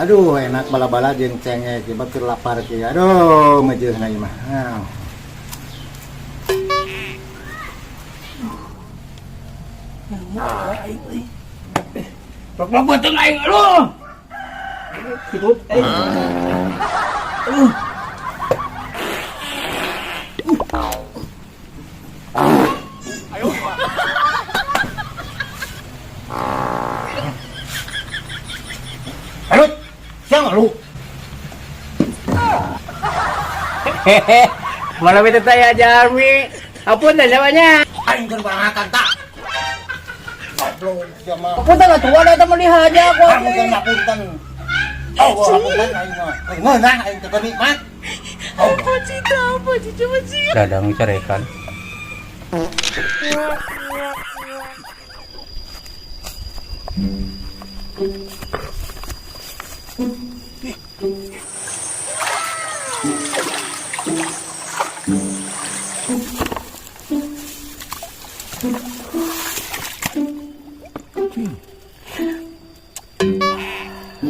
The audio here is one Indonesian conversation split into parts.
Aduh enak bala-bala jeung cengek ieu keur lapar kieu. Aduh meujeuna ieu mah. Bak beteng aing aduh. Hidup Ayo. Aduh, siang lu. Hehehe. Malam itu saya Jarmi. Ampun dah namanya. Aing keur bangakan tak. Goblok sia mah. Punten atuh ada teman dihaja aku. Kamu keur ngapunten. Oh, ngapunten aing mah. Ngeunah aing teh nikmat. Apa sih coba sih? Dadang cerekan.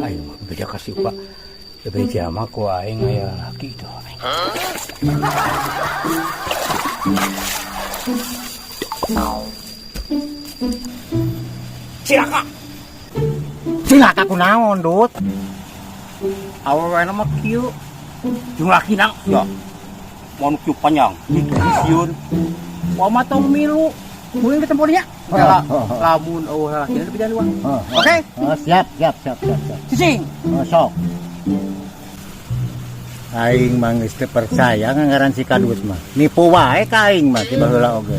Ayo beja kasih Pak. Beja mah ku aing aya kitu. Cilaka kunaon, Dut? Awewe mah kieu. Jeung lakina ya. Mun kieu panjang, disiun. Wa mah tong milu. Mungkin ketemu dia. Lamun eueuh lakina di luar. Oke. Siap. Cicing. Sok. Aing mah geus teu percaya nganggaran si Kadut mah. Nipu wae ka aing mah ti baheula oge.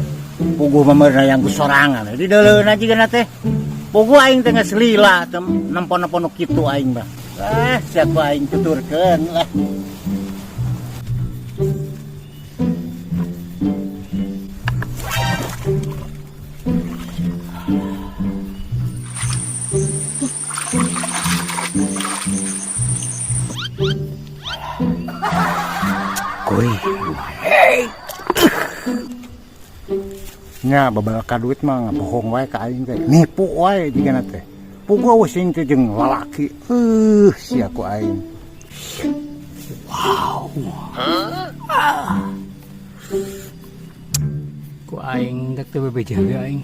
Puguh mah meurna yang sorangan. Di deuleuna jigeuna teh. Puguh aing teh geus lila nempon-nempon kitu aing mah. Siapa aing tuturkeun lah. Kuy. Nya babal Kadut mah ngabohong wae ka aing teh. Nipu wae jigeuna teh. Puguh sing teh jeung lalaki. Sia ku aing. Wow. Ku aing dak teu bebejaga aing.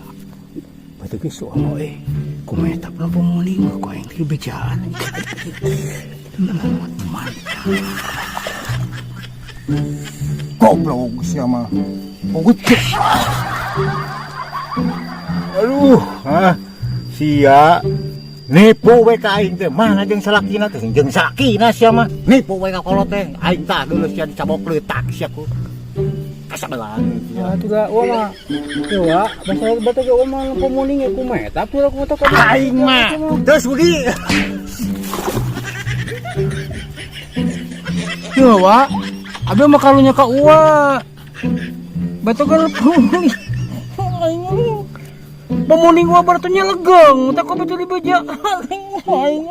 Batu ge soal kumetap na pemuning ku aing teu bejaan. Goblok sia mah. Puguh. Aduh, sia. Nipu we ka aing teh. Mana jeung salakina teh jeung sakina sia mah. Nipu we ka kolot teh. Aing tah geus sia dicabok leutak sia ku. Kasabelan. Ya tuh mah. Tuh ya, batu ge mah pemuning ku metap tuh aku teh Aing mah teu sudi. Tuh wa. Abi mah kalunya ka uwa. Batu ge pemuning. Aing pemuning gua bertunya legeng, tak kau betul dibaca. Aing.